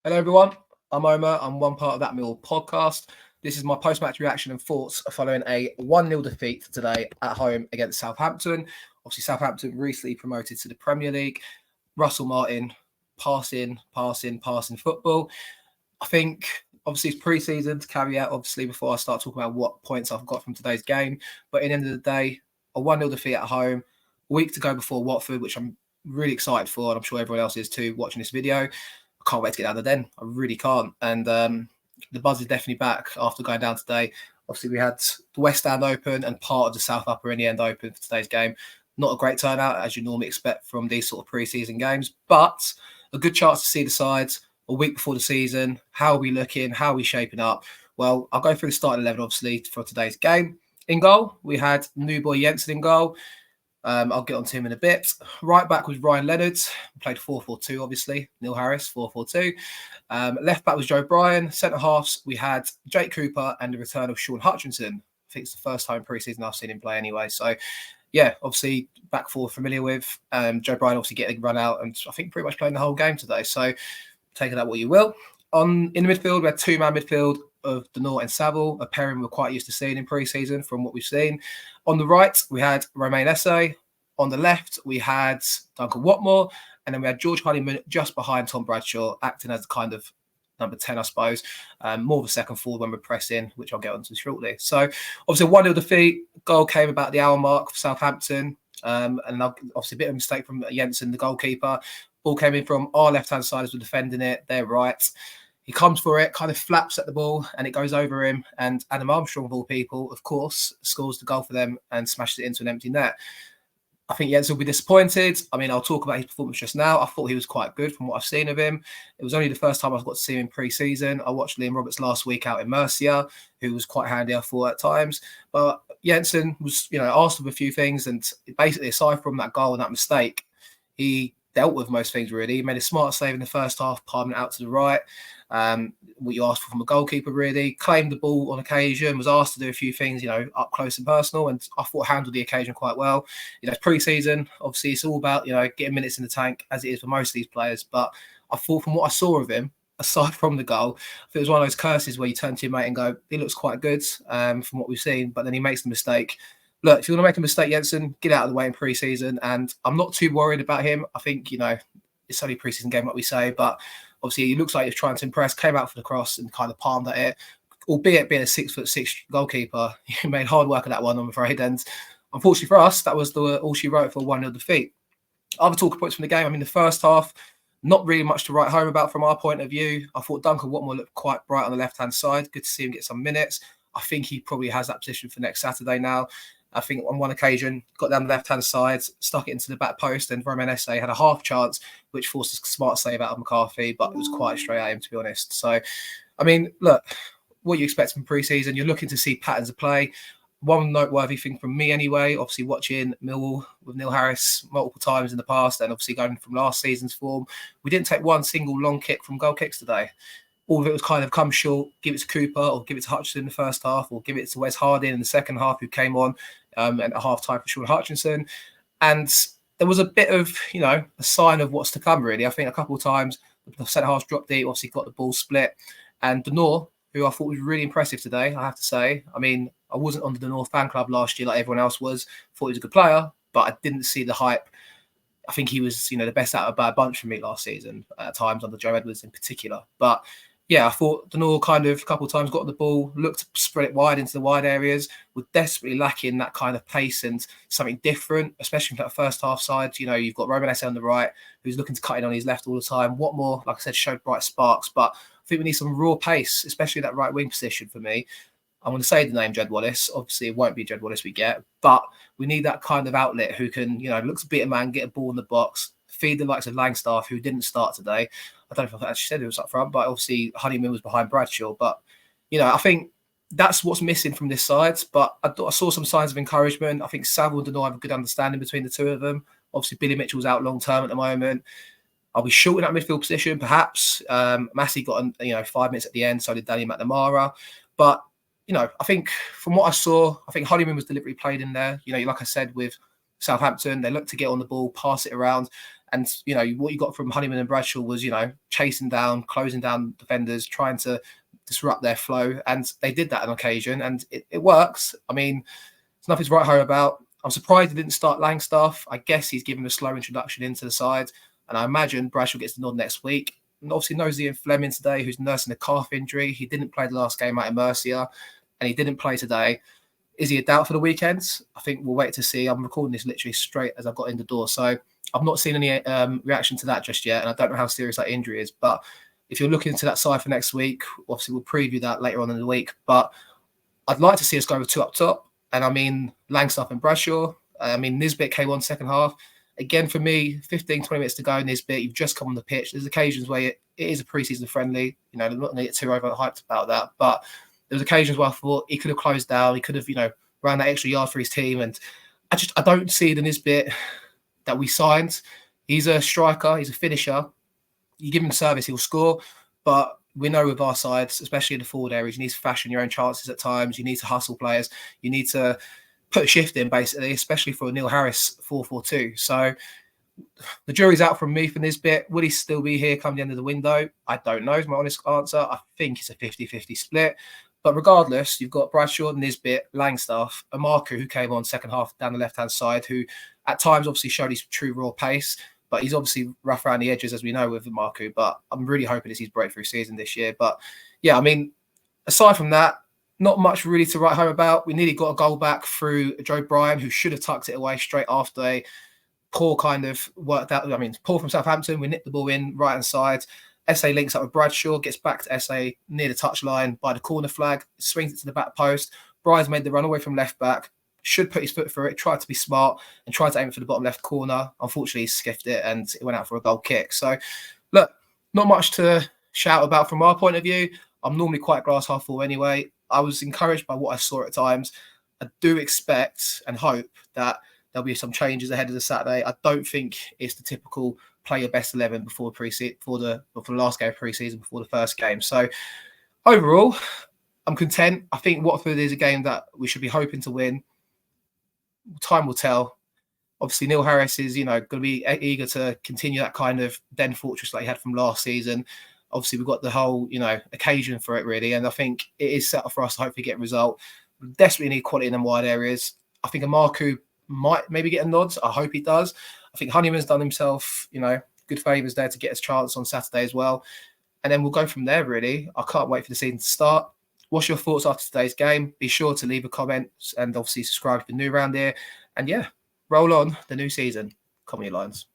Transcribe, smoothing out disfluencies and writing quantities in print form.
Hello, everyone. I'm Omer. I'm one part of that Millwall podcast. This is my post-match reaction and thoughts following a 1-0 defeat today at home against Southampton. Obviously, Southampton recently promoted to the Premier League. Russell Martin, passing football. I think, obviously, it's pre-season to carry out, obviously, before I start talking about what points I've got from today's game. But at the end of the day, a 1-0 defeat at home, a week to go before Watford, which I'm really excited for, and I'm sure everyone else is too, watching this video. I can't wait to get out of the den. I really can't. And the buzz is definitely back after going down today. Obviously, we had the West Stand open and part of the South Upper in the end open for today's game. Not a great turnout, as you normally expect from these sort of pre-season games, but a good chance to see the sides a week before the season. How are we looking? How are we shaping up? Well, I'll go through the starting 11, obviously, for today's game. In goal, we had new boy Jensen in goal. I'll get on to him in a bit. Right back was Ryan Leonard. Played 4-4-2, obviously. Neil Harris, 4-4-2. Left back was Joe Bryan. Centre halves, we had Jake Cooper and the return of Sean Hutchinson. I think it's the first time pre-season I've seen him play anyway. So, yeah, obviously, back four familiar with. Joe Bryan obviously getting run out and I think pretty much playing the whole game today. So, take it out what you will. In the midfield, we had two-man midfield of Denor and Saville, a pairing we're quite used to seeing in pre-season from what we've seen. On the right, we had Romain Esse. On the left, we had Duncan Watmore. And then we had George Honeyman just behind Tom Bradshaw, acting as kind of number 10, I suppose. More of a second forward when we're pressing, which I'll get onto shortly. So, obviously, 1-0 defeat. Goal came about the hour mark for Southampton. And obviously, a bit of a mistake from Jensen, the goalkeeper. Ball came in from our left-hand side as we're defending it. They're right. He comes for it, kind of flaps at the ball, and it goes over him. And Adam Armstrong, of all people, of course, scores the goal for them and smashes it into an empty net. I think Jensen will be disappointed. I mean, I'll talk about his performance just now. I thought he was quite good from what I've seen of him. It was only the first time I've got to see him in pre-season. I watched Liam Roberts last week out in Murcia, who was quite handy, I thought, at times. But Jensen was, asked of a few things. And basically, aside from that goal and that mistake, he dealt with most things, really. He made a smart save in the first half, palming it out to the right. What you asked for from a goalkeeper, really. Claimed the ball on occasion, was asked to do a few things, up close and personal, and I thought handled the occasion quite well. It's pre-season. Obviously, it's all about, getting minutes in the tank, as it is for most of these players. But I thought from what I saw of him, aside from the goal, it was one of those curses where you turn to your mate and go, he looks quite good from what we've seen, but then he makes the mistake. Look, if you want to make a mistake, Jensen, get out of the way in pre-season. And I'm not too worried about him. I think, it's only a pre-season game, like we say, but obviously he looks like he's trying to impress, came out for the cross and kind of palmed at it. Albeit being a 6'6" goalkeeper, he made hard work of that one, I'm afraid. And unfortunately for us, that was all she wrote for a 1-0 defeat. Other talking points from the game, the first half, not really much to write home about from our point of view. I thought Duncan Watmore looked quite bright on the left-hand side. Good to see him get some minutes. I think he probably has that position for next Saturday now. I think on one occasion, got down the left-hand side, stuck it into the back post, and Romain Esse had a half chance, which forced a smart save out of McCarthy, but it was quite straight at him, to be honest. So, look, what you expect from pre-season, you're looking to see patterns of play. One noteworthy thing from me anyway, obviously watching Millwall with Neil Harris multiple times in the past, and obviously going from last season's form, we didn't take one single long kick from goal kicks today. All of it was kind of come short, give it to Cooper or give it to Hutchinson in the first half or give it to Wes Harding in the second half, who came on and at half-time for Sean Hutchinson. And there was a bit of, a sign of what's to come, really. I think a couple of times the centre-halves dropped deep, obviously got the ball split. And Denor, who I thought was really impressive today, I have to say. I wasn't on the Denor fan club last year like everyone else was. Thought he was a good player, but I didn't see the hype. I think he was, the best out of a bad bunch for me last season, at times under Joe Edwards in particular. But yeah, I thought Denor kind of a couple of times got the ball, looked to spread it wide into the wide areas, was desperately lacking that kind of pace and something different, especially from that first half side. You've got Romain Esse on the right, who's looking to cut in on his left all the time. Watmore, like I said, showed bright sparks, but I think we need some raw pace, especially that right wing position for me. I'm going to say the name Jed Wallace. Obviously, it won't be Jed Wallace we get, but we need that kind of outlet who can, look to beat a man, get a ball in the box, feed the likes of Langstaff, who didn't start today. I don't know if I actually said it was up front, but obviously Honeyman was behind Bradshaw. But, I think that's what's missing from this side. But I saw some signs of encouragement. I think Saville and Denor have a good understanding between the two of them. Obviously, Billy Mitchell's out long-term at the moment. Are we short in that midfield position? Perhaps. Massey got, 5 minutes at the end, so did Danny McNamara. But, I think from what I saw, I think Honeyman was deliberately played in there. Like I said, with Southampton, they look to get on the ball, pass it around. And, what you got from Honeyman and Bradshaw was, chasing down, closing down defenders, trying to disrupt their flow. And they did that on occasion, and it works. I mean, there's nothing to write home about. I'm surprised he didn't start Langstaff. I guess he's given a slow introduction into the side. And I imagine Bradshaw gets the nod next week. And obviously, Nosey and Fleming today, who's nursing a calf injury. He didn't play the last game out in Mercia, and he didn't play today. Is he a doubt for the weekends? I think we'll wait to see. I'm recording this literally straight as I got in the door. So I've not seen any reaction to that just yet, and I don't know how serious that injury is. But if you're looking into that side for next week, obviously we'll preview that later on in the week. But I'd like to see us go with two up top. And I mean, Langstaff and Bradshaw. I mean, Nisbet came on second half. Again, for me, 15, 20 minutes to go, Nisbet, you've just come on the pitch. There's occasions where it is a pre-season friendly. I'm not going to get too overhyped about that. But there was occasions where I thought he could have closed down. He could have, ran that extra yard for his team. And I don't see the Nisbet that we signed. He's a striker. He's a finisher. You give him service, he'll score. But we know with our sides, especially in the forward areas, you need to fashion your own chances at times. You need to hustle players. You need to put a shift in, basically, especially for Neil Harris 4-4-2. So the jury's out from me for Nisbet. Will he still be here come the end of the window? I don't know, is my honest answer. I think it's a 50-50 split. But regardless, you've got Bradshaw, Nisbet, Langstaff, Omarku, who came on second half down the left-hand side, who at times obviously showed his true raw pace. But he's obviously rough around the edges, as we know, with Marku. But I'm really hoping it's his breakthrough season this year. But yeah, I mean, aside from that, not much really to write home about. We nearly got a goal back through Joe Bryan, who should have tucked it away straight after a poor kind of worked out. I mean, Paul from Southampton, we nipped the ball in right-hand side. SA links up with Bradshaw, gets back to SA near the touchline by the corner flag, swings it to the back post. Bryan's made the run away from left back. Should put his foot through it, tried to be smart and tried to aim it for the bottom left corner. Unfortunately, he skiffed it and it went out for a goal kick. So, look, not much to shout about from our point of view. I'm normally quite glass half full anyway. I was encouraged by what I saw at times. I do expect and hope that there'll be some changes ahead of the Saturday. I don't think it's the typical play your best 11 before the last game of pre-season, before the first game. So, overall, I'm content. I think Watford is a game that we should be hoping to win. Time will tell. Obviously, Neil Harris is, going to be eager to continue that kind of den fortress that he had from last season. Obviously, we've got the whole, occasion for it, really. And I think it is set up for us to hopefully get a result. We desperately need quality in them wide areas. I think Omarku might maybe get a nod. I hope he does. I think Honeyman's done himself, good favours there to get his chance on Saturday as well. And then we'll go from there, really. I can't wait for the season to start. What's your thoughts after today's game? Be sure to leave a comment and obviously subscribe if you're new around here. And yeah, roll on the new season. Comedy Lines.